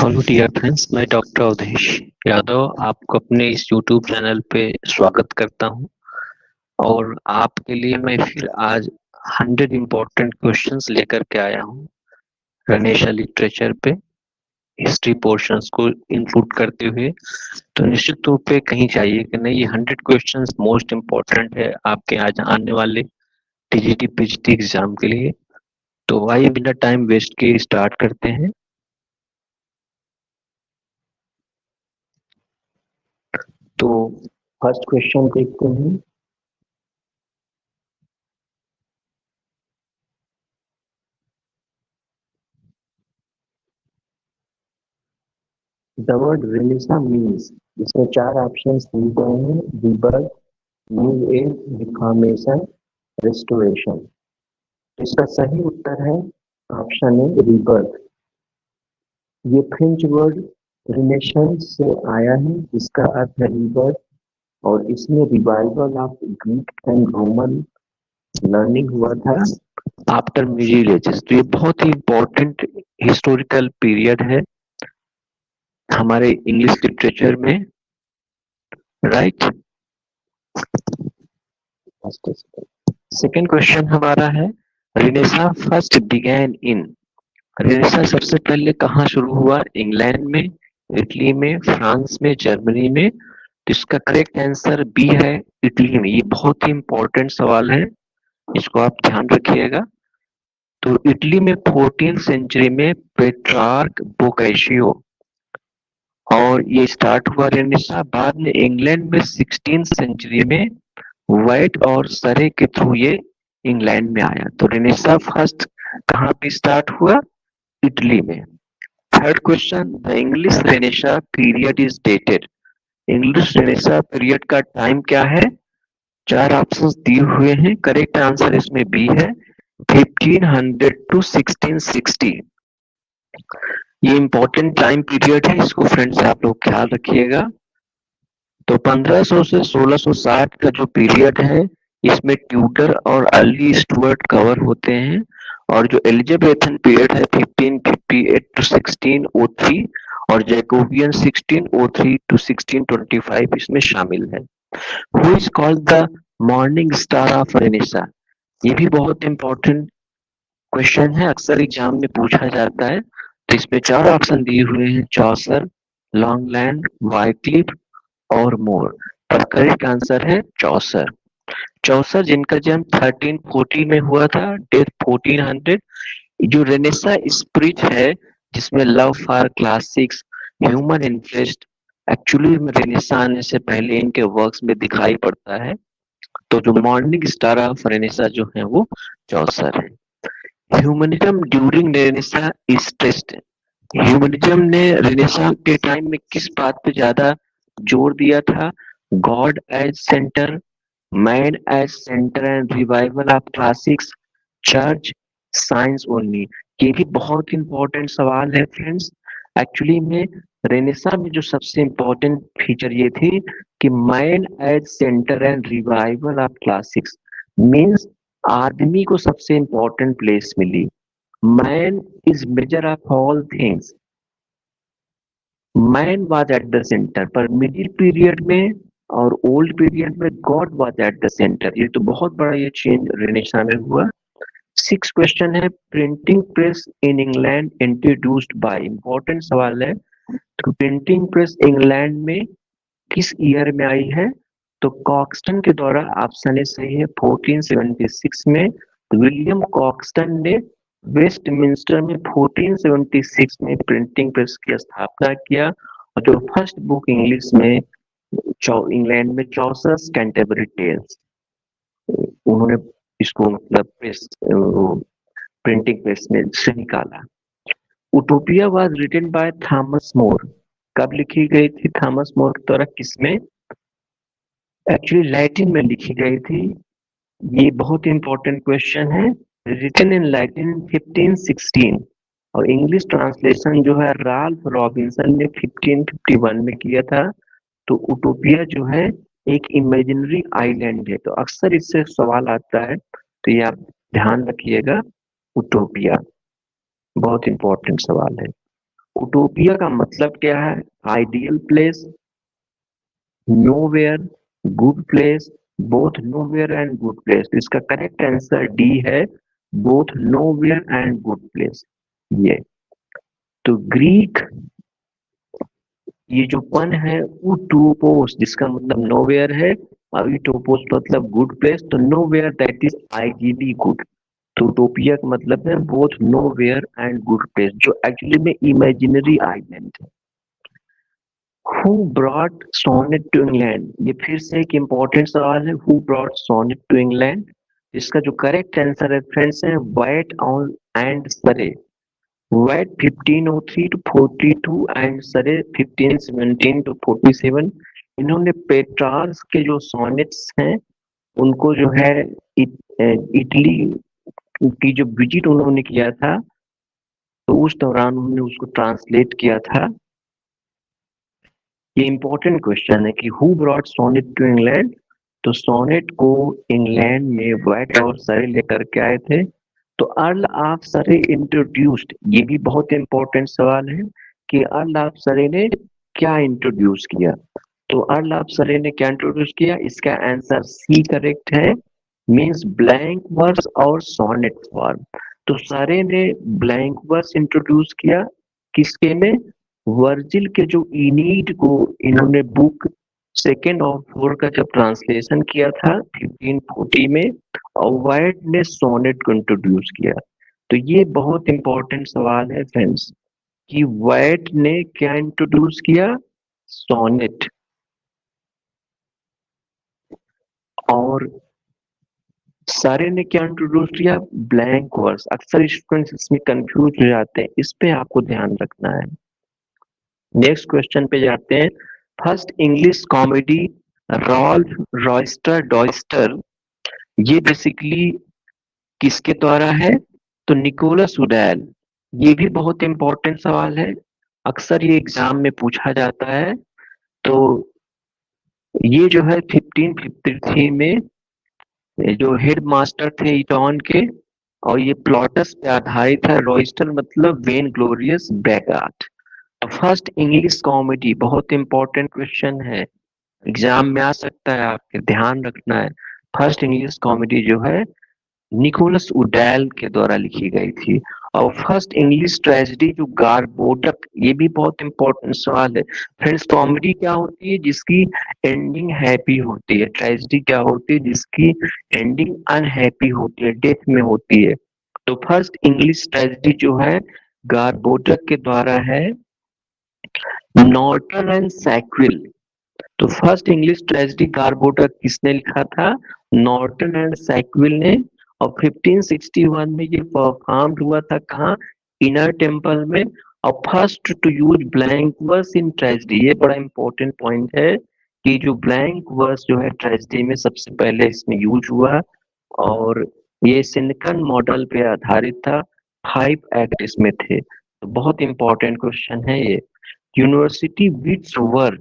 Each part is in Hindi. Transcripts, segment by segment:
हेलो डियर फ्रेंड्स, मैं डॉक्टर अवधेश यादव आपको अपने इस यूट्यूब चैनल पे स्वागत करता हूं। और आपके लिए मैं फिर आज 100 इम्पोर्टेंट क्वेश्चंस लेकर के आया हूं गणेशा लिटरेचर पे, हिस्ट्री पोर्शंस को इंक्लूड करते हुए। तो निश्चित रूप पे कहीं चाहिए कि नहीं, ये 100 क्वेश्चंस मोस्ट इम्पोर्टेंट है आपके आज आने वाले टीजीटी पीजीटी एग्जाम के लिए। तो आइए बिना टाइम वेस्ट किए स्टार्ट करते हैं। तो फर्स्ट क्वेश्चन देखते हैं। The word Renaissance means, इसमें चार ऑप्शंस दिए गए हैं: rebirth, new age, reformation, restoration। इसका सही उत्तर है ऑप्शन ए, rebirth। ये फ्रेंच वर्ड रिनेशंस से आया है, जिसका अर्थ है rebirth, और इसमें revival of Greek and Roman learning हुआ था आफ्टर मिडिल एजेस। तो ये बहुत ही इम्पोर्टेंट हिस्टोरिकल पीरियड है हमारे इंग्लिश लिटरेचर में, राइट। सेकेंड क्वेश्चन हमारा है, रिनेसा फर्स्ट बिगैन इन। रिनेसा सबसे पहले कहाँ शुरू हुआ? इंग्लैंड में, इटली में, फ्रांस में, जर्मनी में। तो इसका करेक्ट आंसर बी है, इटली में। ये बहुत ही इंपॉर्टेंट सवाल है, इसको आप ध्यान रखिएगा। तो इटली में 14th सेंचुरी में पेट्रार्क बोकाशियो, और ये स्टार्ट हुआ रेनेसा। बाद में इंग्लैंड में 16th सेंचुरी में वाइट और सरे के थ्रू ये इंग्लैंड में आया। तो रेनेसा फर्स्ट कहाँ पे स्टार्ट हुआ? इटली में। Third question, the English Renaissance period is dated. English Renaissance period का टाइम क्या है? चार ऑप्शंस दिए हुए हैं, करेक्ट आंसर इसमें बी है, 1500 टू 1660। ये इंपॉर्टेंट टाइम पीरियड है, इसको फ्रेंड्स आप लोग ख्याल रखिएगा। तो 1500 से 1660 का जो पीरियड है, इसमें ट्यूटर और अर्ली स्टुअर्ट कवर होते हैं, और जो एलिजाबेथन पीरियड है 1558 टू 1603, और जैकोबियन 1603 टू 1625 इसमें शामिल है। Who is called the morning star of Renaissance? ये भी बहुत इंपॉर्टेंट क्वेश्चन है, अक्सर एग्जाम में पूछा जाता है। तो इसमें चार ऑप्शन दिए हुए हैं: चौसर, लॉन्गलैंड, वाइक्लिफ और मोर। पर करेक्ट आंसर है चौसर। चौसर जिनका जन्म 1340 में हुआ था, डेथ 1400। जो रेनेसा स्पिरिट है, जिसमें love for classics, human interest, actually में रेनेसा आने से पहले इनके वर्क्स में दिखाई पड़ता है। तो जो मॉर्निंग स्टार ऑफ रेनेसा जो है वो चौसर है। Humanism during renaissance is test. Humanism ने रेनेसां के टाइम में किस बात पे ज्यादा जोर दिया था? God as centre, man as centre and revival of classics, church, science only. ये भी बहुत इंपॉर्टेंट सवाल है फ्रेंड्स। एक्चुअली में रेनेसा में जो सबसे इंपॉर्टेंट फीचर ये थी कि man as centre and revival of classics, means आदमी को सबसे इंपॉर्टेंट प्लेस मिली। Man is major of all things, man was at the centre. पर मिडिल पीरियड में और ओल्ड पीरियड में god was at the centre. ये तो बहुत बड़ा ये चेंज रेनेसां में हुआ। सिक्स क्वेश्चन है, printing press in England introduced by. Important सवाल है। तो प्रिंटिंग प्रेस इंग्लैंड में किस ईयर में आई है? तो कॉक्सटन के द्वारा, ऑप्शन ए सही है, 1476 में। विलियम कॉक्सटन ने वेस्टमिंस्टर में 1476 में प्रिंटिंग प्रेस की स्थापना किया, और जो फर्स्ट बुक इंग्लिश में इंग्लैंड में चौसर कैंटरबरी टेल्स, उन्होंने इसको मतलब प्रेस प्रिंटिंग प्रेस में से निकाला। Utopia was written by Thomas More. कब लिखी गई थी थॉमस मोर के द्वारा? किसमें? एक्चुअली लैटिन में लिखी गई थी। ये बहुत इंपॉर्टेंट क्वेश्चन है। रिटन इन लैटिन 1516, और इंग्लिश ट्रांसलेशन जो है राल्फ रॉबिन्सन ने 1551 में किया था। तो उटोपिया जो है एक इमेजिनरी आइलैंड है। तो अक्सर इससे सवाल आता है, तो ये आप ध्यान रखिएगा। उटोपिया बहुत इंपॉर्टेंट सवाल है। उटोपिया का मतलब क्या है? Ideal place, nowhere, good place, both nowhere and good place. इसका करेक्ट आंसर डी है, both nowhere and good place. ये तो ग्रीक, ये जो पन है उटोपोस, जिसका मतलब नोवेयर है, और यूटोपोस मतलब गुड प्लेस, तो nowhere that is ideally good. तो उटोपिया का मतलब है both nowhere and good place, जो एक्चुअली में इमेजिनरी आइलैंड है। Who brought sonnet to England, ये फिर से एक इम्पोर्टेंट सवाल है, who brought sonnet to England. इसका जो करेक्ट आंसर है फ्रेंड्स है Wyatt on and Surrey. Wyatt 1503 to 42 and Surrey 1517 to 47। इन्होंने पेट्रार्स के जो सोनेट्स हैं उनको जो है इटली की जो विजिट उन्होंने किया था, तो उस दौरान उन्होंने उसको ट्रांसलेट किया था। ये इंपॉर्टेंट क्वेश्चन है कि who brought sonnet to England. तो सोनेट को इंग्लैंड में वाइट और सरे लेकर के आए थे। तो अर्ल ऑफ सरे इंट्रोड्यूस्ड, ये भी बहुत इंपॉर्टेंट सवाल है कि अर्ल ऑफ सरे ने क्या इंट्रोड्यूस किया। तो अर्ल ऑफ सरे ने क्या इंट्रोड्यूस किया, इसका आंसर सी करेक्ट है, मींस ब्लैंक वर्स और सोनेट फॉर्म। तो सरे ने ब्लैंक वर्स इंट्रोड्यूस किया, किसके में? वर्जिल के जो इनीड को इन्होंने बुक सेकेंड और फोर का जब ट्रांसलेशन किया था 1540 में, और वाइट ने सोनेट को इंट्रोड्यूस किया। तो ये बहुत इंपॉर्टेंट सवाल है फ्रेंड्स कि वाइट ने क्या इंट्रोड्यूस किया? सोनेट। और सारे ने क्या इंट्रोड्यूस किया? Blank verse. अक्सर स्टूडेंट्स इसमें कंफ्यूज हो जाते हैं, इस पे आपको ध्यान रखना है। नेक्स्ट क्वेश्चन पे जाते हैं। फर्स्ट इंग्लिश कॉमेडी रॉल्फ रॉयस्टर डॉयस्टर, ये बेसिकली किसके द्वारा है? तो निकोलस उडेल। ये भी बहुत इंपॉर्टेंट सवाल है, अक्सर ये एग्जाम में पूछा जाता है। तो ये जो है 1553 में जो हेड मास्टर थे ईटॉन के, और ये प्लॉटस पे आधारित है। रॉयस्टर मतलब vain glorious braggart. First English comedy, बहुत इंपॉर्टेंट क्वेश्चन है, एग्जाम में आ सकता है, आपके ध्यान रखना है। फर्स्ट इंग्लिश कॉमेडी जो है निकोलस उडेल के द्वारा लिखी गई थी। और फर्स्ट इंग्लिश ट्रेजेडी जो गारबोडक, ये भी बहुत इंपॉर्टेंट सवाल है फ्रेंड्स। कॉमेडी क्या होती है जिसकी एंडिंग हैप्पी होती है, ट्रेजेडी क्या होती है जिसकी एंडिंग अनहैप्पी होती है, डेथ में होती है। तो फर्स्ट इंग्लिश ट्रेजेडी जो है गारबोडक के द्वारा है, नॉर्टन एंड सैक्विल। तो फर्स्ट इंग्लिश ट्रेजेडी गारबोडक किसने लिखा था? नॉर्टन एंड सैक्विल ने। और 1561 में ये परफॉर्म हुआ था कहाँ? इनर टेम्पल में। और first to use blank verse in tragedy, ये बड़ा इंपॉर्टेंट पॉइंट है कि जो ब्लैंक वर्स जो है ट्रेजेडी में सबसे पहले इसमें यूज हुआ। और ये सिनकन मॉडल पे आधारित था, 5 एक्ट इसमें थे। तो बहुत इंपॉर्टेंट क्वेश्चन है ये। यूनिवर्सिटी विच वर,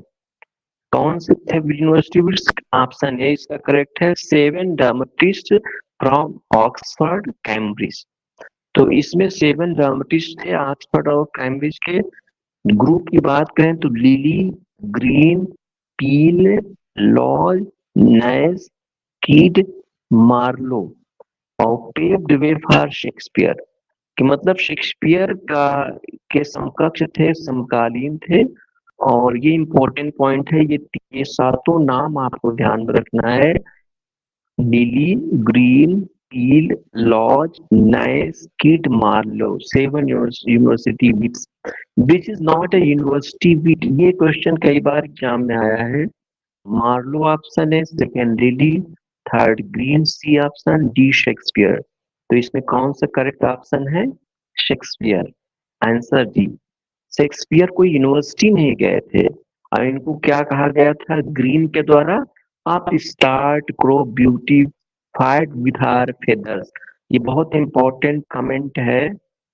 कौन से थे यूनिवर्सिटी विट्स? ऑप्शन ए इसका करेक्ट है, 7 ड्रामेटिस्ट फ्रॉम ऑक्सफोर्ड कैम्ब्रिज। तो इसमें 7 ड्रामेटिस्ट थे ऑक्सफोर्ड और कैम्ब्रिज के। ग्रुप की बात करें तो lily, Greene, Peele, laws, Nash, कीड, मार्लो। और पेव्ड वे फॉर शेक्सपियर, कि मतलब शेक्सपियर का के समकक्ष थे, समकालीन थे। और ये इंपॉर्टेंट पॉइंट है, ये सातों नाम आपको ध्यान में रखना है। Lyly, Greene, Peele, Lodge, Nashe, Kyd, Marlowe, 7 university which is not a university wit. ये क्वेश्चन कई बार एग्जाम में आया है। मार्लो ऑप्शन है, second Lyly, third Greene, C option, D Shakespeare. तो इसमें कौन सा करेक्ट ऑप्शन है? शेक्सपियर। Answer D. शेक्सपियर कोई यूनिवर्सिटी नहीं गए थे, और इनको क्या कहा गया था ग्रीन के द्वारा? Upstart crow beautified with our feathers. ये बहुत इंपॉर्टेंट कमेंट है,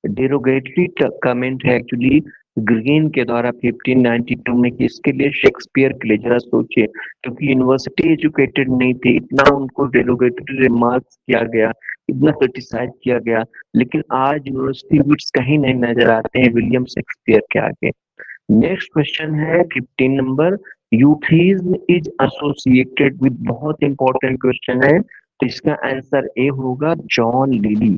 डेरोगेटरी कमेंट है एक्चुअली। ग्रीन के द्वारा 1592 में किसके लिए? शेक्सपियर के लिए। जरा सोचिए, क्योंकि यूनिवर्सिटी एजुकेटेड नहीं थे, इतना उनको डेरोगेटरी रिमार्क्स किया गया, इतना क्रिटिसाइज किया गया, लेकिन आज यूनिवर्सिटी विट्स कहीं नहीं नजर आते हैं विलियम शेक्सपियर के आगे। नेक्स्ट क्वेश्चन है 15 नंबर, यूथिज्म इज एसोसिएटेड विद, बहुत इंपॉर्टेंट क्वेश्चन है, तो इसका आंसर ए होगा जॉन लिली।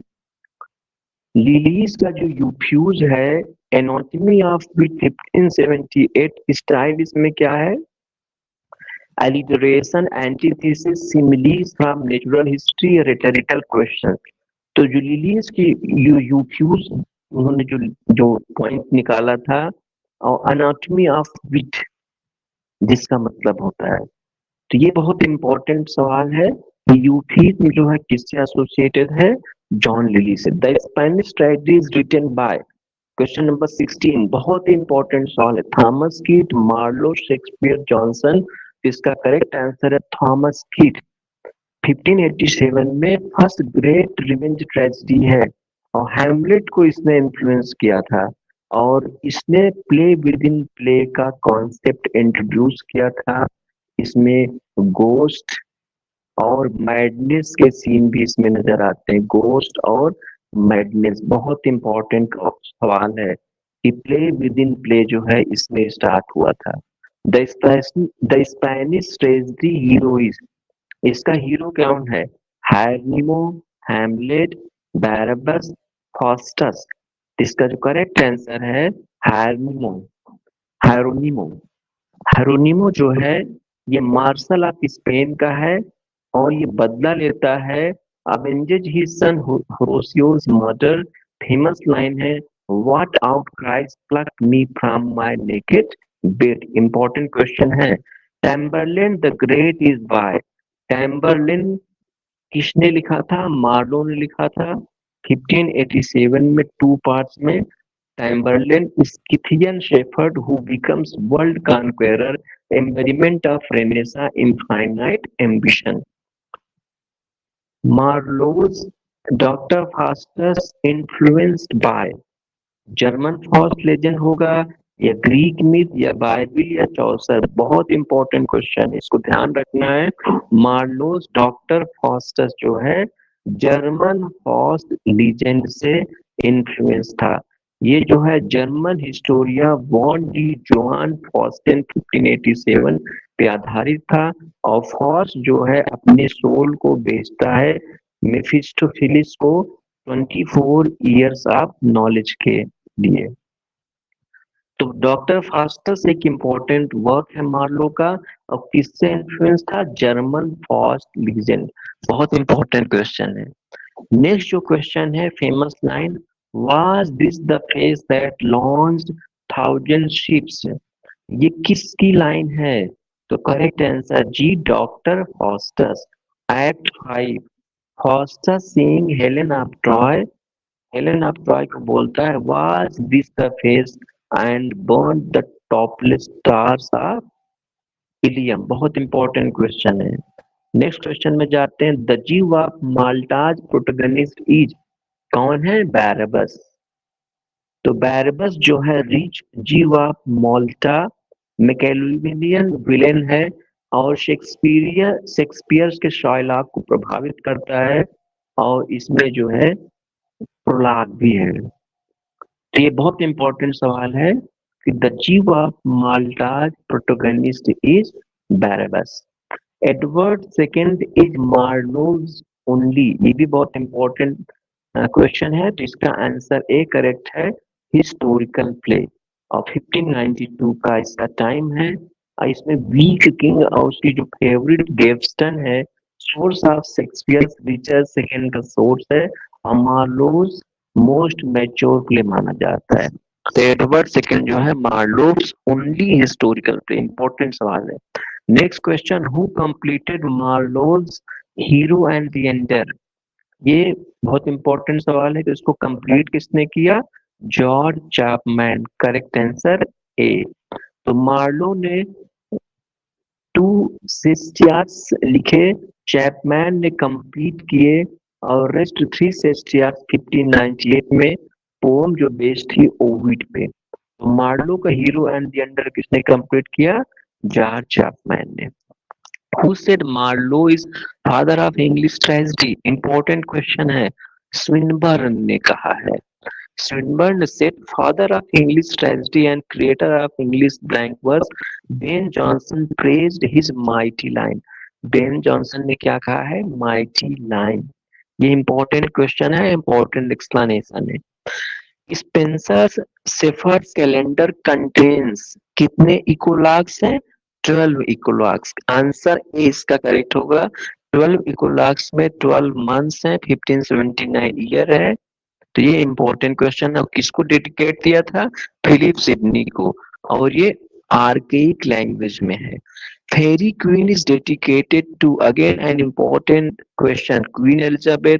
लिलीज का जो यूफ्यूज है, एनाटॉमी ऑफ विट 1578, स्टाइल इसमें क्या है? Alliteration, antithesis, similes from natural history, rhetorical question. तो जो लिलीज की यूफ्यूज उन्होंने जो जो पॉइंट निकाला था, और एनाटॉमी ऑफ विट जिसका मतलब होता है, तो ये बहुत इंपॉर्टेंट सवाल है कि यूथीज्म जो है किससे एसोसिएटेड है? जॉन लिली से। The Spanish tragedy is written by, question number 16, बहुत इंपॉर्टेंट सवाल है, Thomas Kyd, Marlowe, Shakespeare, Jonson. इसका करेक्ट आंसर है थॉमस कीट। 1587 में फर्स्ट ग्रेट रिवेंज ट्रेजेडी है, और हैमलेट को इसने इन्फ्लुएंस किया था, और इसने प्ले विद इन प्ले का कॉन्सेप्ट इंट्रोड्यूस किया था। इसमें गोस्ट और मैडनेस के सीन भी इसमें नजर आते हैं। गोस्ट और मैडनेस बहुत इंपॉर्टेंट सवाल है कि प्ले विद इन प्ले जो है इसमें स्टार्ट हुआ था। द स्पेनिश ट्रेजेडी हीरोइज, इसका हीरो कौन है? हायरनिमो, हैमलेट, बैरबस, फास्टस। इसका जो करेक्ट आंसर है हायरनिमो। हायरोनिमो, हेरोनिमो जो है ये मार्शल ऑफ स्पेन का है, और ये बदला लेता है avenges his son Horatio's murder. Famous line है, what outcries pluck me from my naked bed. Important question है, Tamburlaine the Great is by, Tamburlaine किसने लिखा था? मार्लो ने लिखा था। 1587 में टू पार्ट्स में। Chamberlain is Scythian shepherd who becomes world conqueror, embodiment of Renaissance infinite ambition. Marlowe's Dr. Faustus influenced by German first legend होगा, या ग्रीक मिथ, या बाइबिल, या चौसर। बहुत इंपॉर्टेंट क्वेश्चन है, इसको ध्यान रखना है। मार्लोस डॉक्टर फॉस्टस जो है जर्मन फर्स्ट लीजेंड से इन्फ्लुएंस था। ये जो है German Historia von D Johann Fausten 1587 पे आधारित था, और फॉस्ट जो है अपने सोल को बेचता है मेफिस्टोफिलिस को 24 इयर्स ऑफ नॉलेज के लिए। तो डॉक्टर फास्टस एक इम्पोर्टेंट वर्क है मार्लो का, और किससे इन्फ्लुएंस था? German Faust legend. बहुत इंपॉर्टेंट क्वेश्चन है। नेक्स्ट जो क्वेश्चन है, famous line, was this the face that launched thousand ships, ये किसकी लाइन है? तो करेक्ट आंसर जी, doctor Faustus. Act 5, Faustus seeing Helen of Troy, Helen of Troy को बोलता है, was this the face and burn the topless stars of ilium. बहुत इंपॉर्टेंट क्वेश्चन है। नेक्स्ट क्वेश्चन में जाते हैं, द जीव ऑफ माल्टाज प्रोटोगनिस्ट इज, कौन है? बैरबस। तो बैरबस जो है रिच जीव ऑफ माल्टा मैकेलुमिनियन विलेन है, और शेक्सपियर के शायलाक को प्रभावित करता है, और इसमें जो है प्रोलाग भी है। तो ये बहुत इंपॉर्टेंट सवाल है कि the chief of Malta's protagonist is Barabas. Edward Second is Marlowe's only, ये भी बहुत इंपॉर्टेंट क्वेश्चन है, तो इसका आंसर ए करेक्ट है, हिस्टोरिकल प्ले। और 1592 का इसका टाइम है, और इसमें वीक किंग और उसकी जो फेवरेट गेवस्टन है, source of Shakespeare Richard second का सोर्स है, और मार्लोज मोस्ट मैच्योर प्ले माना जाता है। तो एडवर्ड सेकंड जो है Marlowe's only historical play. Important सवाल है। Next question, who completed Marlowe's Hero and Leander, ये बहुत इंपॉर्टेंट सवाल है कि इसको कंप्लीट किसने किया? George Chapman. करेक्ट आंसर ए। तो मार्लो ने टू सेस्टियार्स लिखे, चैपमैन ने कंप्लीट किए, और रेस्ट 3 सेस्टियार्स 1598 में पोम जो बेस्ड थी ओविड पे। तो मार्लो का हीरो एंड द अंडर किसने कंप्लीट किया? जॉर्ज चैपमैन ने। Who said Marlowe is father of English tragedy? Important question है। स्विनबर्न ने कहा है। Swinburne said father of English tragedy and creator of English blank verse, Ben Jonson praised his mighty line. Ben Jonson ने क्या कहा है? Mighty line। ये important question है, important explanation है। स्पेंसर शेफर्ड कैलेंडर कंटेन्स कितने इकोलॉग्स हैं? 12 इकोलॉग्स। आंसर ए इसका करेक्ट होगा। 12 इकोलॉग्स में 12 मंथ्स हैं, 1579 ईयर है। तो ये इंपॉर्टेंट क्वेश्चन है। किसको डेडिकेट किया था? फिलिप सिडनी को। और ये आर्केइक लैंग्वेज में है। Faerie Queene is dedicated to, again an important question, Queen Elizabeth,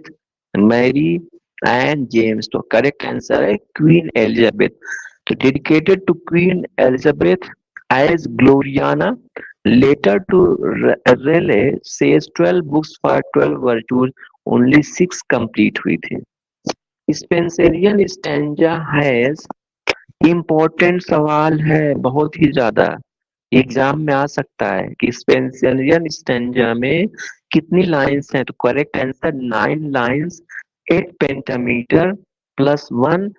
Mary and James. तो करेक्ट आंसर है क्वीन एलिजाबेथ। तो dedicated to Queen Elizabeth as Gloriana, letter to Raleigh says 12 books for 12 virtues, only 6 complete हुई थी। स्पेंसरियन स्टैंजा हैज, इम्पोर्टेंट सवाल है बहुत ही ज्यादा, एग्जाम में आ सकता है कि स्पेंसरियन स्टैंजा में कितनी लाइंस हैं? तो correct answer 9 lines, 8 pentameter plus 1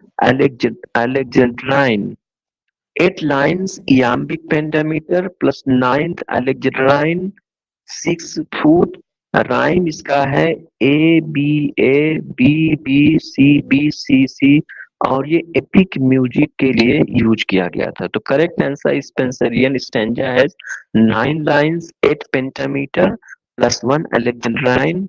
Alexandrine. 8 lines iambic pentameter plus 9th alexandrine, 6 foot. Rhyme इसका है ABA BBCBCC, और ये एपिक म्यूजिक के लिए यूज किया गया था। तो करेक्ट आंसर स्पेंसरियन स्टैंजा है 9 लाइंस, 8 पेंटामीटर प्लस 1 अलेक्जेंड्राइन,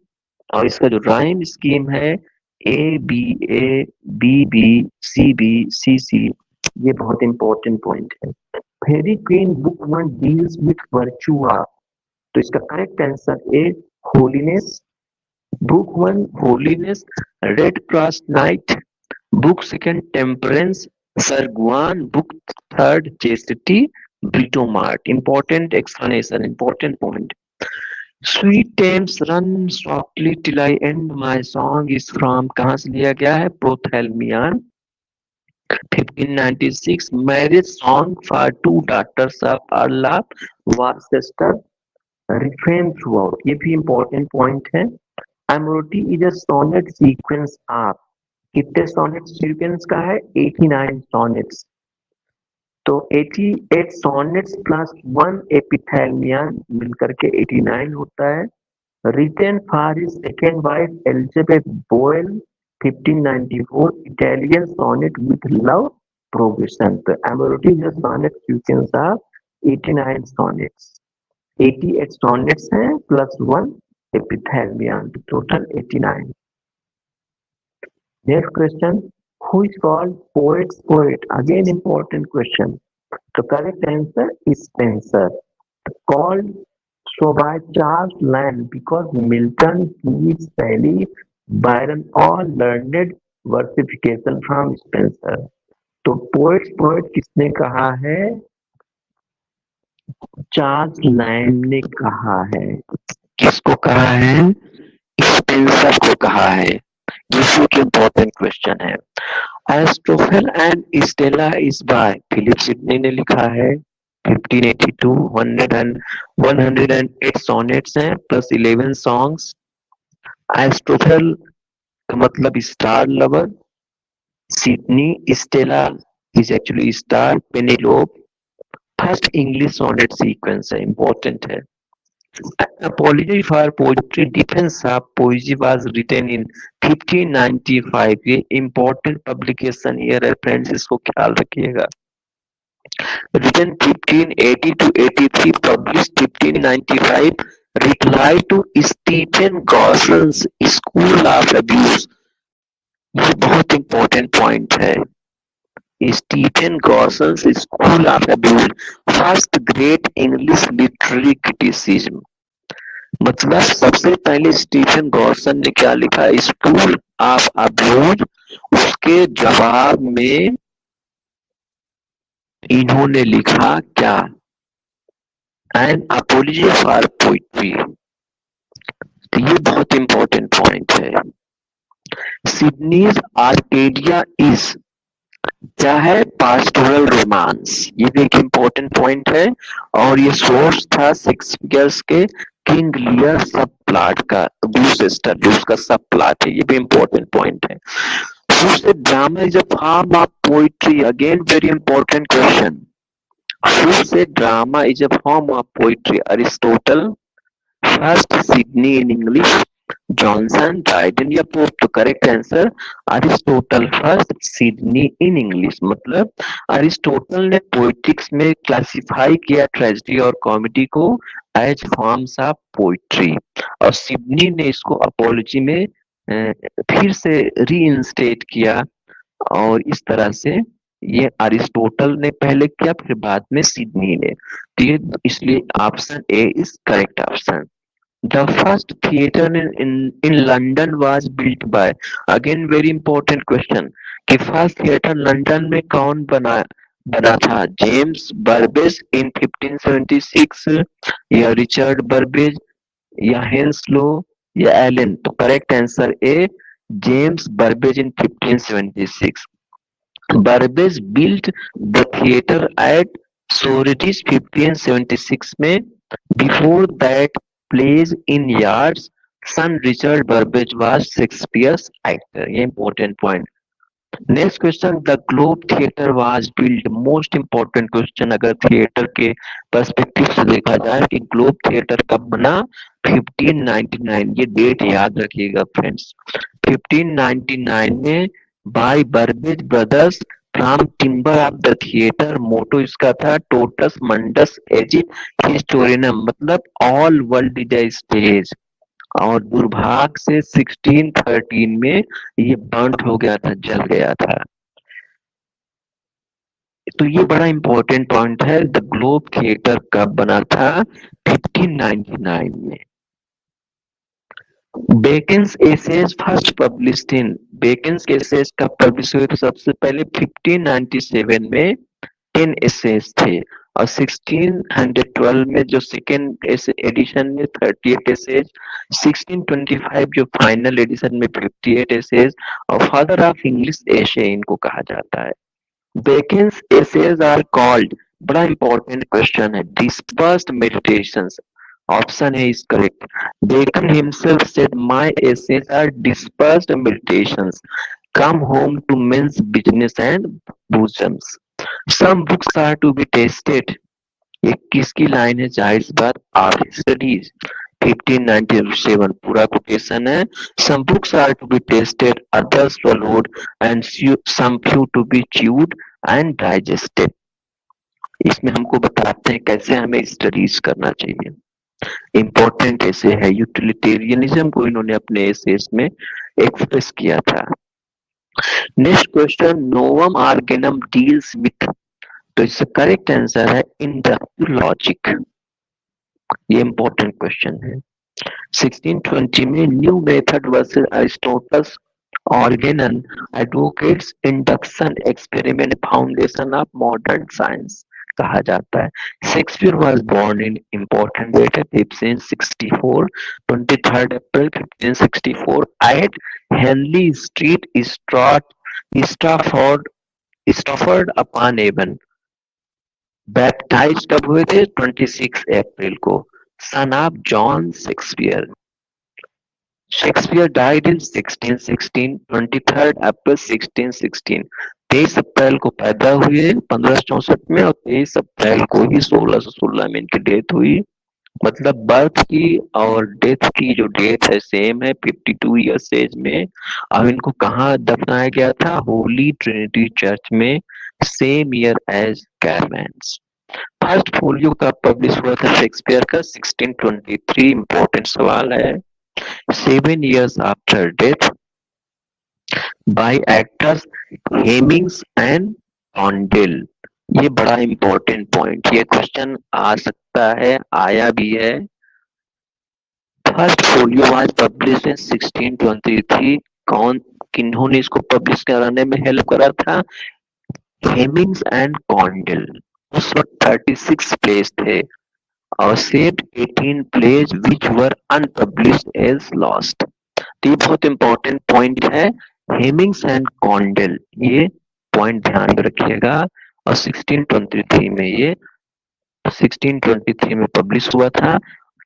और इसका जो राइम स्कीम है ABA BBCBCC। ये बहुत इंपॉर्टेंट पॉइंट है। Faerie Queene book 1 deals with virtue, तो इसका correct answer A holiness. Book 1 holiness, Red Cross Knight, book 2 temperance, Sir Guyon, book 3 chastity, Britomart. Important explanation, important point. Sweet Thames run softly till I end my song is from, कहाँ से लिया गया है? प्रोथेल्मियन। 1596 marriage song for 2 daughters of Earl of Worcester, refrain throughout। ये भी important point है। Amoroti is a sonnet sequence of, कितने sonnet sequence का है? 89 sonnets। तो 88 sonnets प्लस 1 epithalamion मिलकर के 89 होता है। Written for his second wife Elizabeth Boyle, 1594, Italian sonnet with love progression। तो Amoroti is a sonnet sequence of 89 sonnets। 88 sonnets हैं plus 1 epithalamion, total 89। Next question, who is called poet's poet? Again important question। तो correct answer is Spenser, called so by Charles Lamb because Milton, Keats, Shelley, Byron all learned versification from Spenser। तो पोएट पोएट किसने कहा है? चार्ल्स लैंड ने कहा है। किसको कहा है? स्पेंसर को कहा है। ये एक इम्पोर्टेंट क्वेश्चन है। Astrophel and Stella is by Philip Sidney ने लिखा है। 1582, 108 सॉनेट्स हैं प्लस 11 सॉन्ग्स। एरिस्टोफेल का मतलब star lover, Sidney Stella is actually star, Penelope. First English sonnet sequence है, इंपॉर्टेंट है। Apology for Poetry, Defense of Poesy was written in 1595। ये important publication year है फ्रेंड्स, इसको ख्याल रखिएगा। Written 1580 to 83, published 1595, reply to Stephen Gosson's School of Abuse। ये बहुत important point है। Stephen Gosson's School of Abuse, first great English literary criticism। मतलब सबसे पहले स्टीफन गॉर्सन ने क्या लिखा? School of abuse. उसके जवाब में इन्होंने लिखा क्या? An apology for poetry. तो ये बहुत इंपॉर्टेंट पॉइंट है। सिडनीज आर्केडिया इज क्या है? Pastoral romance. ये भी एक इम्पोर्टेंट पॉइंट है। और ये सोर्स था शेक्सपियर के किंग लियर सब प्लॉट का, ग्लूसेस्टर जो उसका सब प्लॉट है, ये भी इम्पोर्टेंट पॉइंट है। दूसरे, drama is a form of poetry, again very important question. Who said drama is a form of poetry? Aristotle. First, Sydney in English. Johnson, Dryden या पोप? तो correct answer Aristotle first, Sydney in English. मतलब अरिस्टोटल ने पोइटिक्स में क्लासिफाई किया ट्रेजेडी और कॉमेडी को एज फॉर्म्स ऑफ पोइट्री, और सिडनी ने इसको अपोलॉजी में फिर से रीइंस्टेट किया। और इस तरह से ये अरिस्टोटल ने पहले किया, फिर बाद में सिडनी ने। तो ये इसलिए option A is correct option. The first theatre in London was built by, again very important question, कि फर्स्ट थिएटर लंदन में कौन बना बना था? जेम्स बर्बेज इन 1576, या रिचर्ड बर्बेज, या हेंसलो, या एलन? तो correct answer A, James Burbage in 1576। Burbage built the theatre at Shoreditch 1576 में। Before that, plays in yards. Son Richard Burbage was Shakespeare's actor. ये important point. Next question, the Globe Theatre was built. Most important question अगर थिएटर के पर्सपेक्टिव से देखा जाए कि ग्लोब थिएटर कब बना? 1599। ये डेट याद रखिएगा फ्रेंड्स। 1599 में by Burbage brothers from timber of the theatre. Motto इसका था टोटस मंडस एजिट हिस्टोरियनम, मतलब all world is a stage. और दुर्भाग्य से 1613 में ये बर्न हो गया था, जल गया था। तो ये बड़ा इंपॉर्टेंट पॉइंट है, द ग्लोब थिएटर कब बना था? 1599 में। बेकेन्स एसेज फर्स्ट पब्लिश्ड इन, बेकेन्स के एसेज कब पब्लिश हुए? तो सबसे पहले 1597 में 10 एसेज थे, और 1612 में जो सेकेंड एडिशन में 38 एसेज, 1625 जो फाइनल एडिशन में 58 एसेज, और फादर ऑफ इंग्लिश एशे इनको कहा जाता है। बेकेन्स एसेज आर कॉल्ड, बड़ा इंपॉर्टेंट क्वेश्चन है, डिस्पर्स्ड मेडिटेशंस। ऑप्शन है is correct. Bacon himself said, "My essays are dispersed meditations. Come home to men's business and bosoms. Some books are to be tested." ये किसकी लाइन है? जाहिर सी बात, आर स्टडीज 1597 पूरा कोटेशन है। Some books are to be tested, others swallowed, and some few to be chewed and digested. इसमें हमको बताते हैं कैसे हमें स्टडीज करना चाहिए। इम्पोर्टेंट ऐसे है, यूटिलिटेरियनिज्म को इन्होंने अपने एसेस में एक्सप्रेस किया था। Next question, Novum Organum deals with, तो इसका करेक्ट आंसर है इंडक्टिव लॉजिक। ये इंपॉर्टेंट क्वेश्चन है। 1620 में new method versus Aristotle's Organon advocates induction experiment foundation of modern science कहा जाता है। Shakespeare was born in, important date है 1564, 23 April 1564 at Henley Street Stratford Stratford upon Avon. Baptise कब हुए थे? 26 अप्रैल को। Son of John Shakespeare. Shakespeare died इन 1616, 23 अप्रैल 1616। 23 अप्रैल को पैदा हुए 1564 में, और 23 अप्रैल को ही 1616 में इनकी डेथ हुई। मतलब बर्थ की और डेथ की जो डेट है सेम है, 52 ईयर्स एज में। अब इनको कहाँ दफनाया गया था? होली ट्रिनिटी चर्च में, सेम ईयर एज कैरमैन्स। फर्स्ट फोलियो का पब्लिश हुआ था शेक्सपियर का 1623। इंपॉर्टेंट सवाल है। 7 years after death by actors Heminges and Condell. ये बड़ा इंपॉर्टेंट पॉइंट, ये क्वेश्चन आ सकता है, आया भी है। First Folio was publish in 1623। कौन, किन्होंने इसको पब्लिश कराने में हेल्प करा था? Heminges and Condell. उस वक्त 36 प्लेस थे, और saved 18 plays which were unpublished as lost। तो ये बहुत इंपॉर्टेंट पॉइंट है, हेमिंग्स एंड कॉन्डेल, ये पॉइंट ध्यान में रखिएगा। और 1623 में ये 1623 में पब्लिश हुआ था।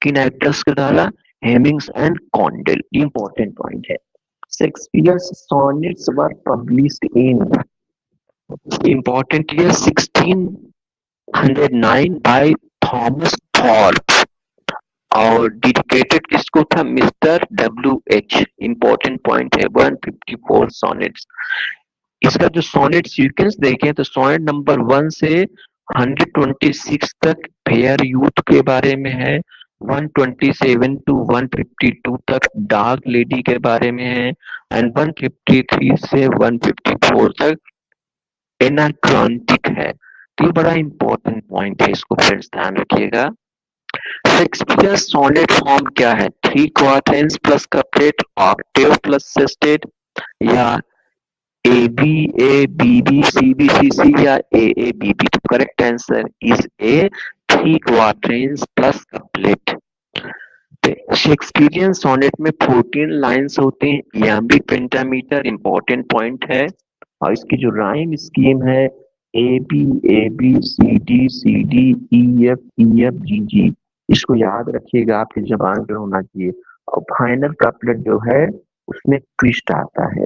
किन एक्टर्स के द्वारा? Heminges and Condell. Important point है। Shakespeare's sonnets were published in important year 1609 by Thomas Thorpe. और डेडिकेटेड किसको था? Mister W H. Important point है। 154 सॉनेट्स। इसका जो सोनेट सीक्वेंस देखें तो सोनेट नंबर 1 से 126 तक फेयर यूथ के बारे में है। 127 टू 152 तक डार्क लेडी के बारे में है। एंड 153 से 154 तक एनाक्रोनिक है। तो ये बड़ा इंपॉर्टेंट पॉइंट है, इसको फ्रेंड्स ध्यान रखिएगा। शेक्सपियर सोनेट फॉर्म क्या है? 3 quatrains plus couplet, octave plus sestet, या A B A B B C B C C, या ए बी बी। तो correct answer is A 3 quatrains plus couplet. Shakespearean sonnet में 14 लाइंस होते हैं। इयाम्बिक पेंटामीटर इंपॉर्टेंट पॉइंट है। और इसकी जो राइम स्कीम है A B C D E F G G, इसको याद रखिएगा, आपकी जबान पे होना चाहिए। और फाइनल कपलेट जो है उसमें ट्विस्ट आता है।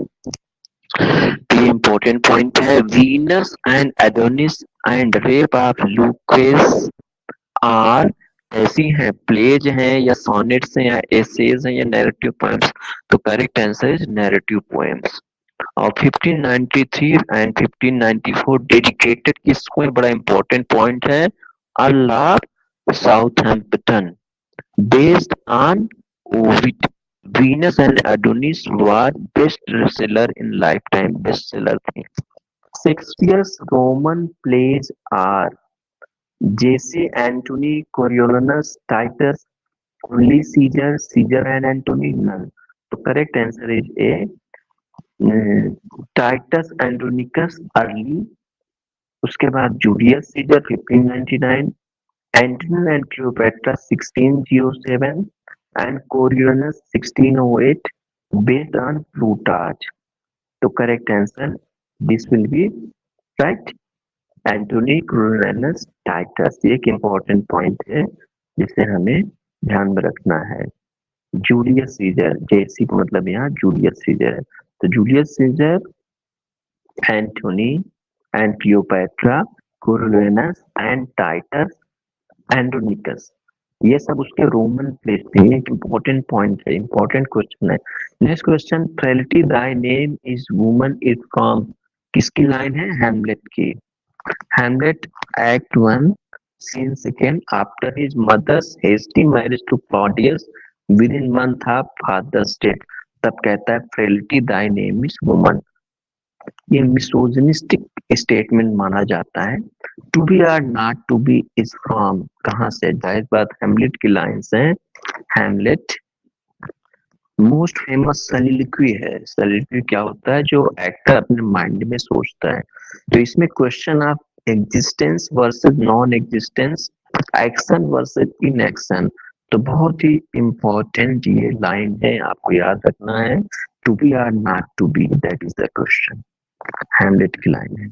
ये इंपॉर्टेंट पॉइंट है। Venus and Adonis and Rape of Lucrece are ऐसी हैं, प्लेज हैं या सोनेट्स हैं या एसेज हैं या नैरेटिव पोएम्स? तो correct answer is narrative poems. और 1593 एंड 1594 डेडिकेटेड किसको है? बड़ा इंपॉर्टेंट पॉइंट है। अल्लाह Southampton, based on Ovid. Venus and Adonis were best seller in life time, best seller थे। शेक्सपियर्स रोमन प्लेज आर जेसे Antony, Coriolanus, Titus, only Caesar, Caesar and Antony, none. तो correct answer is A Titus Andronicus early. उसके बाद Julius Caesar 1599, Antony and Cleopatra 1607 and Coriolanus 1608, based on Plutarch. तो correct answer this will be right, Antony, Coriolanus, Titus. ये एक इम्पोर्टेंट पॉइंट है जिसे हमें ध्यान में रखना है। जूलियस सीजर, जेसी का मतलब यहाँ जूलियस सीजर है। तो Julius Caesar, Antony and Cleopatra, Coriolanus and Titus, Andronicus, ये सब उसके रोमन प्लेस थे। एक इम्पोर्टेंट पॉइंट है, इम्पोर्टेंट क्वेश्चन है। Next question, trinity thy name is woman is from, किसकी लाइन है? हैमलेट की। Hamlet act 1 scene 2 after his mother's hasty marriage to Claudius within month of father's death, तब कहता है frailty thy name is woman. ये मिसोजिनिस्टिक स्टेटमेंट माना जाता है। To be or not to be is from, कहां से? जाहिर बात हैमलेट की लाइंस हैं। हैमलेट मोस्ट फेमस सलिलिक्वी है। सलिलिक्वी क्या होता है? जो एक्टर अपने माइंड में सोचता है। तो इसमें question of existence versus non existence, action versus inaction. तो बहुत ही इंपॉर्टेंट ये लाइन है, आपको याद रखना है। To be or not to be, that is the question. Hamlet की लाइन है।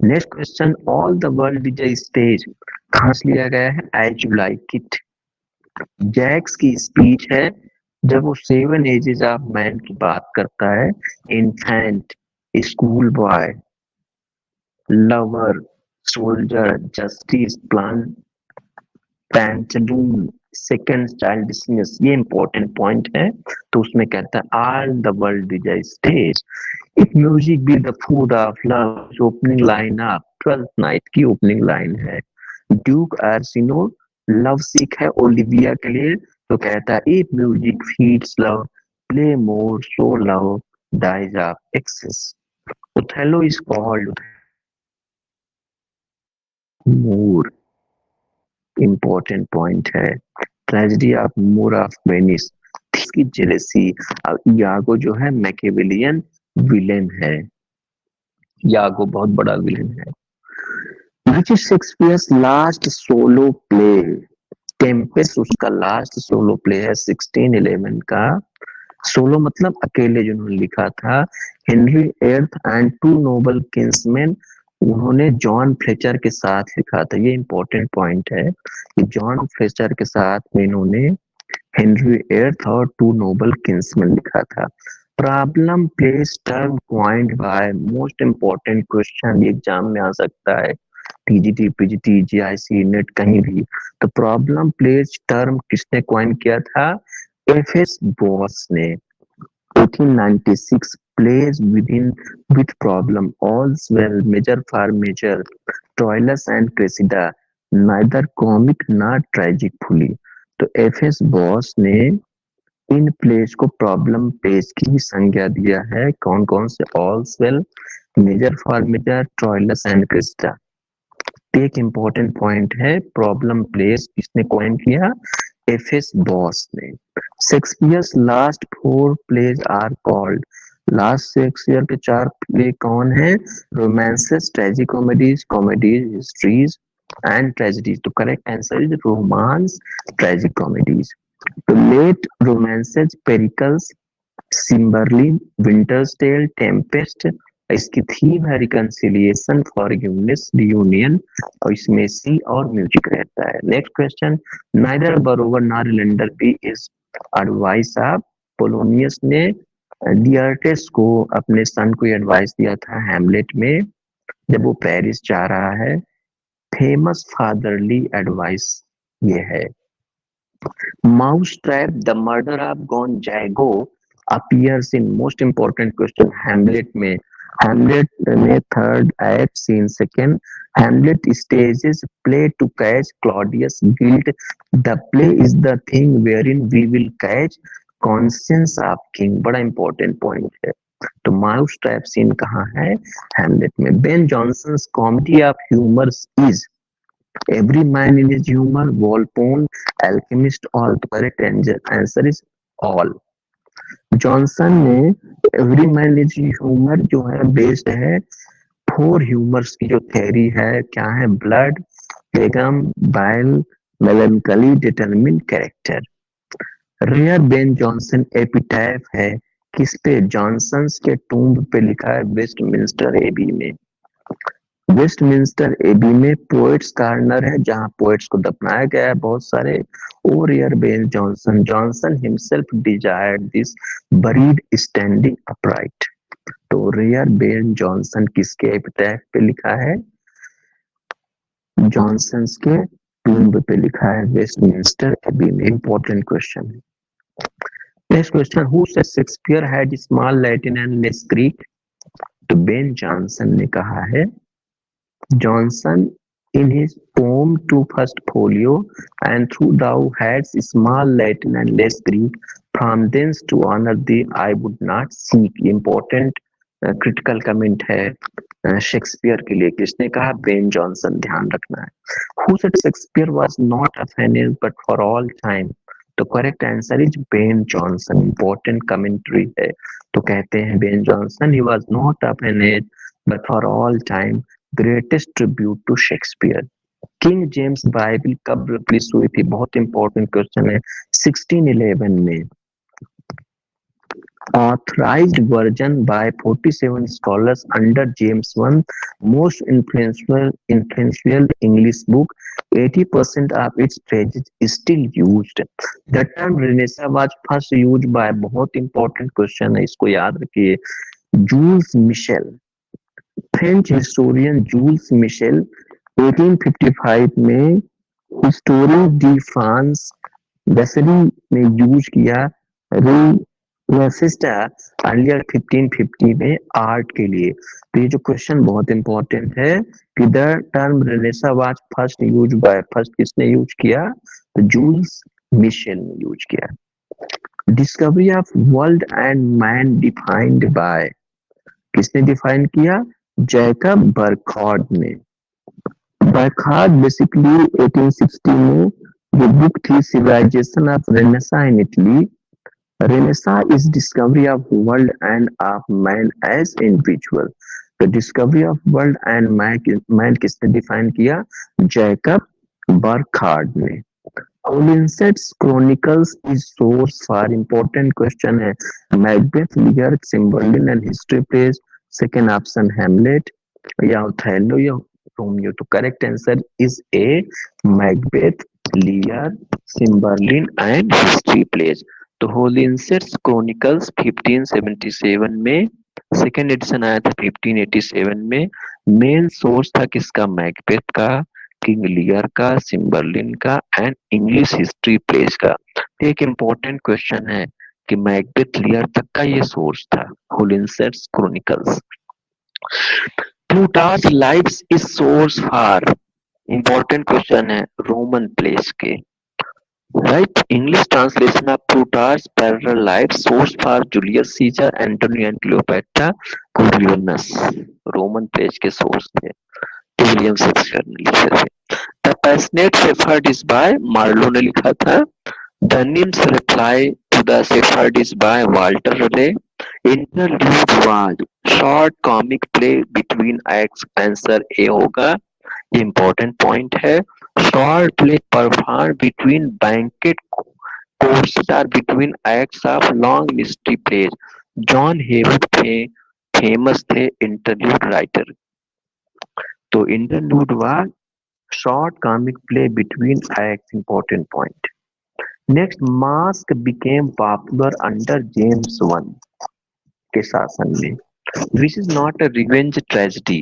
Next question, all the world is a stage, कहां से लिया गया है? As you like it. Jaques की स्पीच है जब वो 7 एजेस ऑफ मैन की बात करता है। Infant, school boy, lover, soldier, justice, plan, pantaloon, second childishness, ये इंपॉर्टेंट पॉइंट है। तो उसमें कहता है all the world is a stage, if music be the food of love, opening line of Twelfth Night की ओपनिंग लाइन है। ड्यूक आर्सिनो लव सिक है ओलिविया के लिए, तो कहता है if music feeds love, play more so love dies of excess. Othello is called more, important point है। Tragedy of more of Venice, इसकी जेलेसी। यागो जो है मैकेवेलियन विलेन है। यागो बहुत बड़ा विलेन है। Which is Shakespeare's last solo play? Tempest उसका लास्ट सोलो प्ले है 1611 का। सोलो मतलब अकेले जिन्होंने लिखा था। Henry eighth and two noble kinsmen, उन्होंने जॉन फ्लेचर के साथ लिखा था। ये इंपॉर्टेंट पॉइंट है कि जॉन फ्लेचर के साथ में इन्होंने हेनरी एर्थ और टू नोबल किंग्समैन लिखा था। Problem plays term coined by, most important question exam में आ सकता है, टीजीटी पीजीटी जीआईसी नेट कहीं भी। तो प्रॉब्लम प्लेस टर्म किसने क्वाइन किया था? एफएस बॉस ने। 1896 plays within with problem all's well measure for measure Troilus and Cressida neither comic nor tragic fully। तो एफ एस बॉस ने इन प्लेस को प्रॉब्लम प्लेस की संज्ञा दिया है। कौन कौन से? All's well, measure for measure, Troilus and Cressida. एक इम्पोर्टेंट पॉइंट है, प्रॉब्लम प्लेस किसने कॉइन किया? एफ एस बॉस ने। Shakespeare's last four plays are called, last Shakespeare के चार प्ले कौन है? Romances, tragic comedies, comedies, histories and tragedies. तो correct answer is romance, tragic comedies. तो late romances, Pericles, Cymbeline, Winter's Tale, Tempest. इसकी थीम है रिकंसिलिएशन, फॉरगिवनेस, रियूनियन, और इसमें सी और म्यूजिक रहता है। Next question, neither borrower nor lender be is advice of, Polonius ने डियर्टेस को, अपने सन को एडवाइस दिया था हैमलेट में जब वो पेरिस जा रहा है। फेमस फादरली एडवाइस ये है। Mousetrap, the murder of Gone Jago appears in most important question Hamlet में। Hamlet में third act scene second, Hamlet stages play to catch Claudius guilt। The play is the thing wherein we will catch conscience of king। बड़ा important point है। तो माउस ट्रैप सीन कहाँ है? हैमलेट में। Ben Jonson's comedy of humours is Every Man in His Humor, Volpone, Alchemist, all। तो correct answer is all. Jonson ने एवरी मैन इज ह्यूमर जो है बेस्ड है फोर ह्यूमर्स की जो थ्योरी है, क्या है? Blood, phlegm, bile, melancholy, determine character. Rare Ben Jonson epitaph है किस पे? जॉनसन्स के टूम्ब पे लिखा है वेस्टमिंस्टर एबी में। वेस्टमिंस्टर एबी में पोएट्स कार्नर है जहां पोएट्स को दफनाया गया है बहुत सारे। और rear Ben Jonson, Johnson himself desired this buried standing upright. तो रियर बेन जॉनसन किसके एपिटैफ पे लिखा है? जॉनसन्स के टूम्ब पे लिखा है वेस्टमिंस्टर एबी में। इंपॉर्टेंट क्वेश्चन है। Next question, who said Shakespeare had small Latin and less Greek? तो बेन जॉनसन ने कहा है। Johnson in his poem to First Folio, and through thou hadst small Latin and less Greek, from thence to honor thee I would not seek। Important critical comment है शेक्सपियर के लिए। किसने कहा? Ben Jonson. ध्यान रखना है। Who said Shakespeare was not a Athenian but for all time? तो correct answer is Ben Jonson. Important commentary है। तो कहते हैं Ben Jonson, he was not a Athenian but for all time greatest tribute to Shakespeare. King James Bible कब रिलीज हुई थी? बहुत इंपॉर्टेंट क्वेश्चन है। 1611 में। Authorized version by 47 scholars under James I, most influential English book, 80% of its phrases is still used। The term Renaissance was first used by, बहुत important question है, इसको याद रखिए, Jules Michelet. French historian Jules Michelet 1855 में हिस्टोरी डी फ्रांस बेसरी में यूज किया। रेनेसां अर्लियर 1550 में आर्ट के लिए। तो ये जो क्वेश्चन बहुत इंपॉर्टेंट है कि the term Renaissance was first use by, first किसने यूज किया? तो जूल्स मिशेल ने यूज किया। Discovery of world and man defined by, किसने डिफाइन किया? जैकब बर्खार्ड ने। बर्खार्ड बेसिकली 1860 में जो बुक थी civilisation of Renaissance in Italy. Renaissance is discovery of world and of man as individual. तो discovery of world and man किसने डिफाइन किया? जैकब बर्खार्ड ने। Holinshead's Chronicles is source for important question है Macbeth, Lear, Cymbeline and history plays. Second option Hamlet या Othello या Romeo. तो correct answer is A, Macbeth, Lear, Cymbeline and history plays. तो Holinshead's Chronicles 1577 में सेकेंड एडिशन आया था 1587 में। मेन सोर्स था किसका? मैकबेथ का, किंग लियर का, सिम्बरलिन का एंड इंग्लिश हिस्ट्री प्लेस का। तो एक इम्पोर्टेंट क्वेश्चन है कि मैकबेथ लियर तक का ये सोर्स था Holinshed's Chronicles. Plutarch Lives is source for, important question है रोमन प्लेस के। Right, English translation of Plutarch parallel life source for Julius Caesar, Antony and Cleopatra, Coriolanus Roman plays के सोर्स थे। तो विलियम शेक्सपियर ने लिखे थे। The passionate shepherd is by Marlowe ने लिखा था। The nymph's reply to the shepherd is by Walter Raleigh. Interlude was short comic play between acts, answer A होगा, ये इंपॉर्टेंट पॉइंट है। Short play perform between banquet courses or between acts of long mystery plays. John Heywood famous थे इंटरल्यूड राइटर। तो interlude was short comic play between acts, important point. Next, mask became popular under James I के शासन में, which is not a revenge tragedy.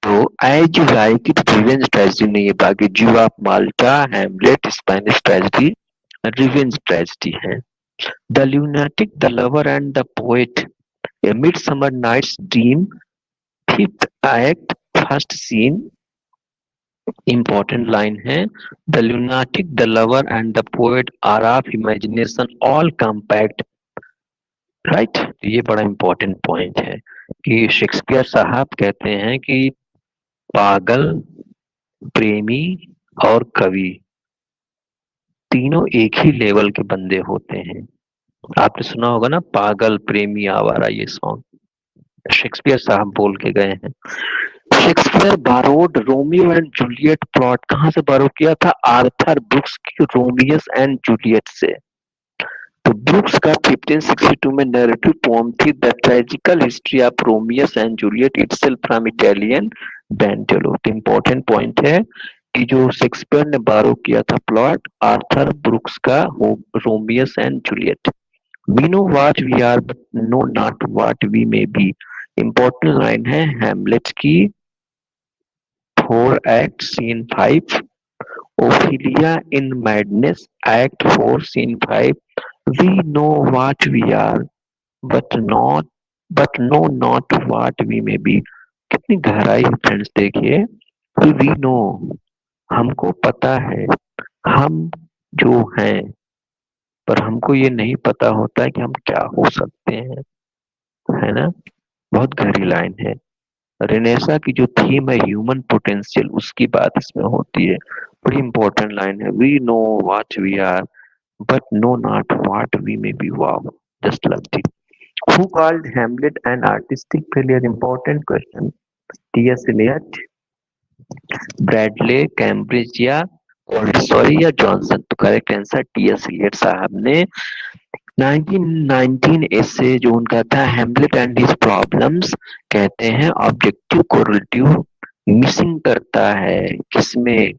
तो as you like it revenge tragedy नहीं है, बाकी Jew of Malta, Hamlet Spanish tragedy revenge tragedy है। The lunatic, the lover and the poet, a midsummer night's dream, fifth act, first scene, important line है the lunatic, the lover and the poet are of imagination all compact, right? ये बड़ा important point है कि शेक्सपियर साहब कहते हैं कि पागल, प्रेमी और कवि तीनों एक ही लेवल के बंदे होते हैं। आपने सुना होगा ना पागल, प्रेमी, आवारा, ये सॉन्ग शेक्सपियर साहब बोल के गए हैं। Shakespeare borrowed Romeo and Juliet plot कहां से बारो किया था? आर्थर ब्रुक्स की रोमियस एंड जूलियट से। तो ब्रुक्स का 1562 में नैरेटिव पोएम थी the tragical history of Romeus and Juliet itself from Italian Bandello. तो इंपॉर्टेंट पॉइंट है कि जो शेक्सपियर ने बारो किया था प्लॉट आर्थर ब्रुक्स का Romeus and Juliet. We know what we are but know not what we may be, important line है हैमलेट की 4 Act Scene 5, Ophelia in Madness Act 4 Scene 5, we know what we are but know not what we may be। कितनी गहराई है फ्रेंड्स, देखिए कि we know, हमको पता है हम जो हैं, पर हमको ये नहीं पता होता है कि हम क्या हो सकते हैं, है ना? बहुत गहरी लाइन है। रेनेसा की जो थीम है ह्यूमन पोटेंशियल, उसकी बात इसमें होती है। बड़ी इंपॉर्टेंट लाइन है, we know what we are but know not what we may be. Wow, just love it. Who called Hamlet an artistic failure? Important question. T S. Eliot, Bradley, Cambridge या सॉरी या जॉनसन? तो करेक्ट आंसर टी.एस. एलियट साहब ने 1919 ऐसे जो उनका था हैमलेट एंड हिज प्रॉब्लम्स, कहते हैं ऑब्जेक्टिव कोरिलेटिव मिसिंग करता है किसमें?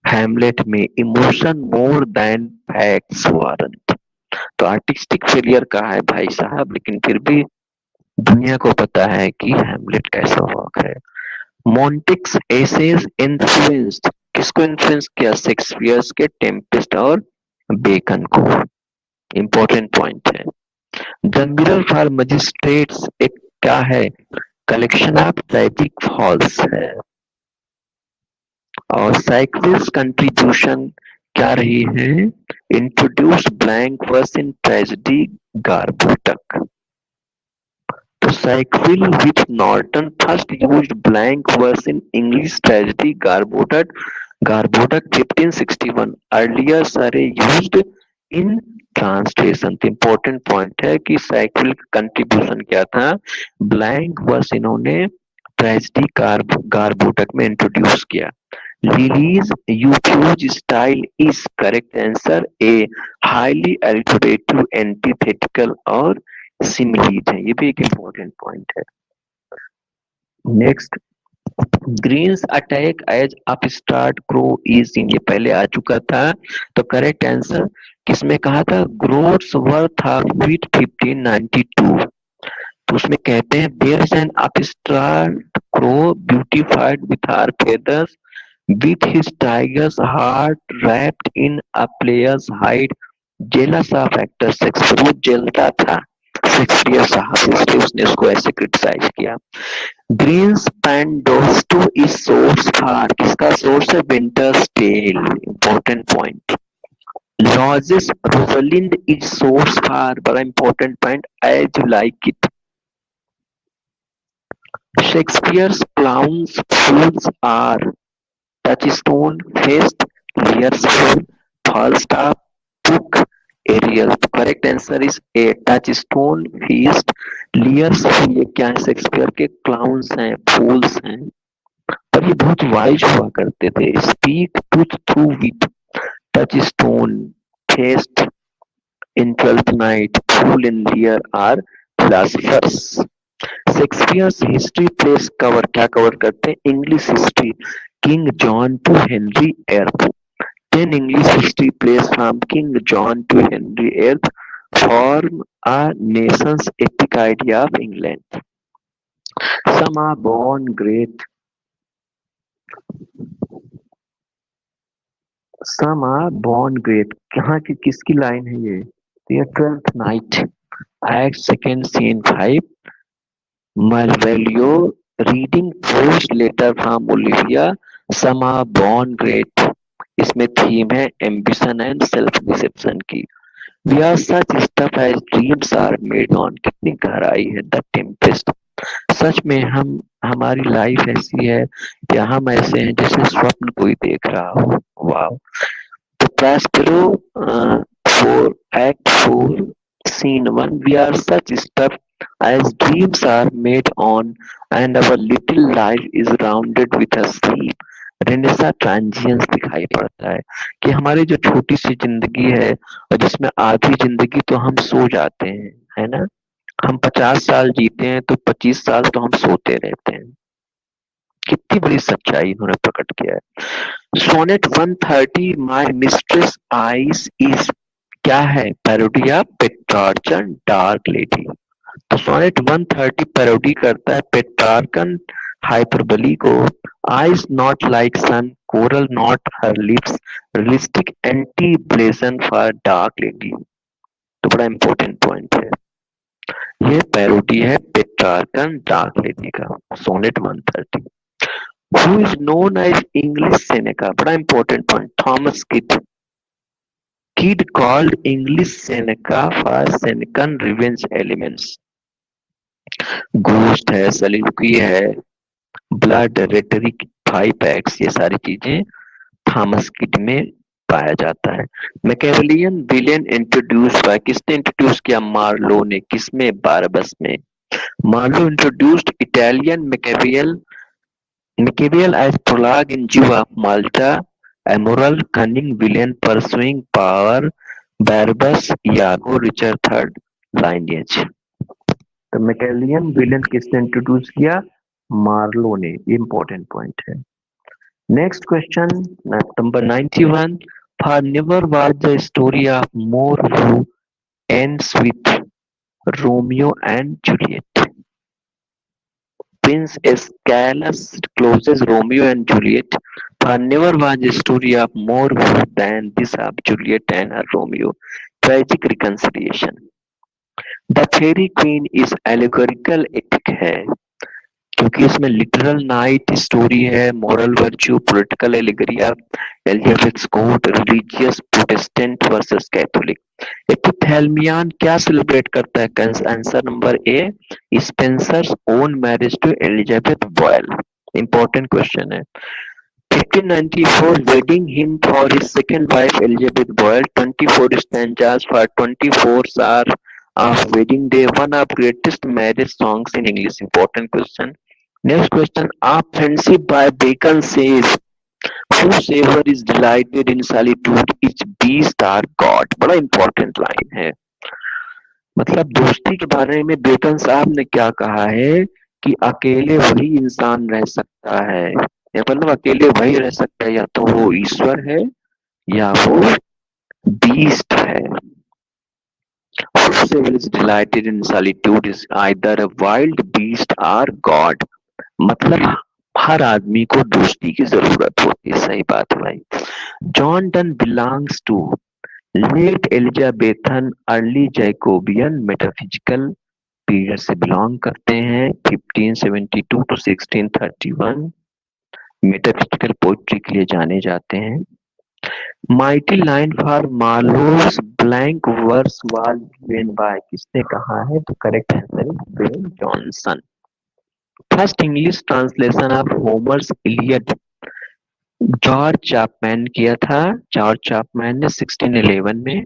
हैमलेट में emotion more than facts warrant. तो आर्टिस्टिक फेलियर का है भाई साहब, लेकिन फिर भी दुनिया को पता है कि हैमलेट कैसा वर्क है। मॉन्टेक्स एसेज इन्फ्लुएंस्ड, किसको इन्फ्लुएंस किया? शेक्सपियर के टेम्पेस्ट और बेकन को। इंपॉर्टेंट पॉइंट है। द मिरर फॉर मजिस्ट्रेट्स एक क्या है? कलेक्शन ऑफ ट्रेजिक फॉल्स है। और साइक्विल्स कंट्रीब्यूशन क्या रही है? Introduce blank verse in tragedy Gorboduc. तो Sackville which Norton first used blank verse in English tragedy Gorboduc 1561, earlier Surrey used in translation. तो इम्पोर्टेंट पॉइंट है कि साइकिल कंट्रीब्यूशन क्या था? ब्लैंक वर्स इन्होंने ट्रेजेडी गार्बोटक में इंट्रोड्यूस किया। Lily's usage style is correct answer A. Highly alliterative, antithetical और similes है, ये भी एक important point है. Next, Greene's attack as upstart crow is in, ये पहले आ चुका था. तो करेक्ट आंसर किसमें कहा था? Groatsworth of wit 1592. तो उसमें कहते हैं there is an upstart crow beautified with our feathers with his tiger's heart wrapped in a player's hide, jealous of actor Shakespeare. वो जलता था शेक्सपियर साहब, इसलिए उसने उसको ऐसे क्रिटिसाइज किया. Greene's Pandosto is source for, किसका सोर्स है? Winter's Tale. Important point. Lodge's Rosalynde is source for, बड़ा important point, as you like it. Shakespeare's clowns fools are Touchstone, Feste, Lear's fool, Falstaff, Puck, Ariel. Correct answer is A. Touchstone, Feste, Lear's fool, ये क्या है? शेक्सपियर के क्लाउन्स हैं, फूल्स हैं. पर ये बहुत वाइज हुआ करते थे. स्पीक टूथ through wit, Touchstone, Feste in Twelfth Night, fool in Lear or philosophers. Shakespeare's history plays cover, क्या कवर करते हैं? English history, King John to Henry eighth. 10 English history plays from King John to Henry VIII form a nation's epic idea of England. Some are born great, some are born great. कहाँ की किसकी लाइन है ये? ये 12th night, Act second scene 5. Marvelio reading first letter from Olivia. Some are born great. इसमें थीम है एम्बिशन एंड सेल्फ डिसेप्शन की. We are such stuff as dreams are made on. कितनी गहराई है. The Tempest. सच में हम, हमारी लाइफ ऐसी है या हम ऐसे हैं जैसे स्वप्न कोई देख रहा हो. वाव. तो Prospero, 4 Act 4 Scene 1. We are such stuff as dreams are made on and our little life is rounded with a sleep. Renaissance transience दिखाई पड़ता है कि हमारी जो छोटी सी जिंदगी है और जिसमें आधी जिंदगी तो हम सो जाते हैं, है ना. हम 50 साल जीते हैं तो 25 साल तो हम सोते रहते हैं. कितनी बड़ी सच्चाई इन्होंने प्रकट किया है. Sonnet 130 my mistress eyes is, क्या है? Parody of Petrarchan dark lady. तो सोनेट 130 पैरोडी करता है पेट्रार्कन हाइपरबली को. Eyes not like sun, coral not her lips, realistic anti blazon for dark lady. तो बड़ा इंपॉर्टेंट पॉइंट है. ये पैरोडी है पेट्रार्कन डार्क लेडी का. Sonnet 130. Who is known as English Seneca, बड़ा important point. Thomas Kyd. Kyd called English Seneca for सेनेकन revenge elements. Ghost है, सलिलुकी है, ब्लड, रेटरिक, 5 एक्स, ये सारी चीजें थॉमस किड में पाया जाता है. मैकेवेलियन विलेन इंट्रोड्यूस हुआ, किसने इंट्रोड्यूस किया? मार्लो ने. किसमें? बारबस में. Marlowe introduced Italian Machiavel as prologue in Jew of Malta, a moral cunning villain pursuing power, Barabbas, Iago, Richard III lineage. तो मैकेलियन विलेन किसने इंट्रोड्यूस किया? मार्लो ने. ये इंपॉर्टेंट पॉइंट है. Next question number 91. For never was the story of more who ends with Romeo and Juliet. Prince Aeschylus closes Romeo and Juliet. For never was a story of more who than this of Juliet and her Romeo. Tragic reconciliation. The Fairy Queen is allegorical epic है क्योंकि इसमें लिटरल नाइट स्टोरी है, moral virtue, political allegory of Elizabeth court, religious Protestant versus Catholic. Epithalamion क्या सेलिब्रेट करता है? Answer number A, Spenser's own marriage to Elizabeth Boyle. Important question है. 1594 wedding hymn for his second wife Elizabeth Boyle. 24 stanzas for 24 hours of wedding day. One of greatest marriage songs in English. Important question. Next question. A friendship by Bacon says Whosoever is delighted in solitude, each beast are God। बड़ा इंपॉर्टेंट लाइन है। मतलब दोस्ती के बारे में बेकन साहब ने क्या कहा है कि अकेले वही इंसान रह सकता है, या मतलब अकेले वही रह सकता है, या तो वो ईश्वर है या वो बीस्ट है। Whosoever is delighted in solitude is either a wild beast or God। मतलब हर आदमी को दोस्ती की जरूरत होती है। सही बात है भाई। John Donne belongs to late Elizabethan early Jacobean metaphysical period से बिलोंग करते हैं। 1572 टू 1631 मेटाफिजिकल पोइट्री के लिए जाने जाते हैं। Mighty line for Marlowe's blank verse was given by, किसने कहा है? तो correct answer is Ben Jonson. First English translation of Homer's Iliad George Chapman किया था। जॉर्ज चैपमैन ने 1611 में।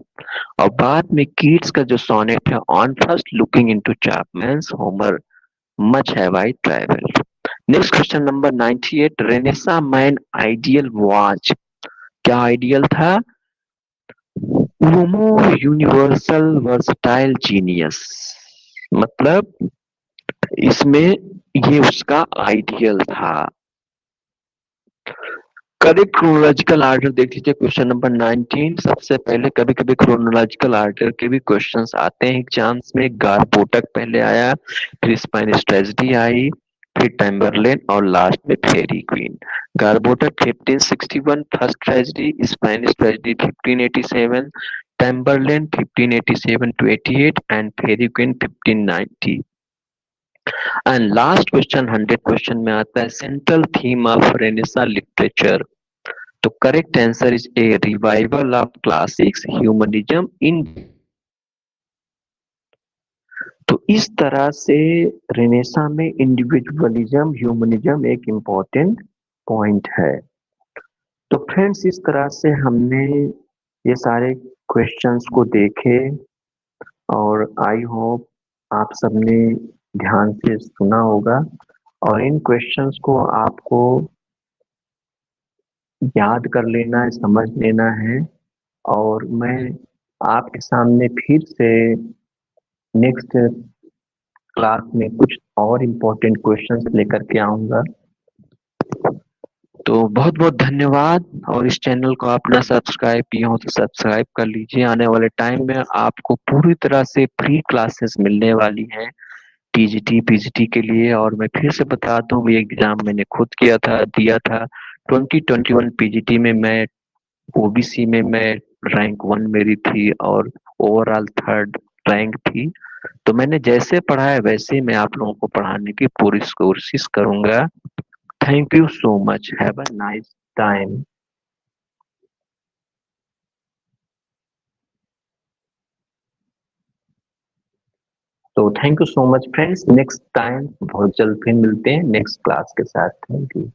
और बाद में कीट्स का जो सोनेट है on first looking into Chapman's Homer much have I travelled. Next question number 98। Renaissance man ideal was, क्या आइडियल था? Homo universal versatile genius. मतलब इसमें ये उसका आइडियल था। करेक्ट क्रोनोलॉजिकल आर्डर देख लीजिए क्वेश्चन नंबर 19। सबसे पहले कभी कभी क्रोनोलॉजिकल आर्डर के भी क्वेश्चंस आते हैं एग्जाम्स में। गारपोटक पहले आया, फिर स्पेनिश ट्रेजेडी आई, फिर टैम्बरलेन और लास्ट में Faerie Queene. Gorboduc 1561 first tragedy, Spanish tragedy 1587, Tamburlaine 1587 to 88 and Faerie Queene 1590। And last question 100 question में आता है central theme of Renaissance literature. तो correct answer is A revival of classics humanism in. तो इस तरह से रेनेसा में इंडिविजुअलिज्म ह्यूमनिज्म एक इम्पोर्टेंट पॉइंट है। तो फ्रेंड्स इस तरह से हमने ये सारे क्वेश्चंस को देखे और आई होप आप सबने ध्यान से सुना होगा और इन क्वेश्चंस को आपको याद कर लेना है, समझ लेना है। और मैं आपके सामने फिर से नेक्स्ट क्लास में कुछ और इम्पोर्टेंट क्वेश्चंस लेकर के आऊंगा। तो बहुत बहुत धन्यवाद। और इस चैनल को आप ना सब्सक्राइब किए हो तो सब्सक्राइब कर लीजिए। आने वाले टाइम में आपको पूरी तरह से फ्री क्लासेस मिलने वाली हैं टीजीटी पीजीटी के लिए। और मैं फिर से बता दूं ये एग्जाम मैंने खुद किया था, दिया था। 2021 पीजीटी में मैं ओबीसी में मैं रैंक 1 मेरी थी और ओवरऑल 3rd रैंक थी। तो मैंने जैसे पढ़ा है वैसे ही मैं आप लोगों को पढ़ाने की पूरी कोशिश करूंगा। Thank you so much. Have a nice time. तो thank you so much friends. Next time बहुत जल्द फिर मिलते हैं नेक्स्ट क्लास के साथ। Thank you.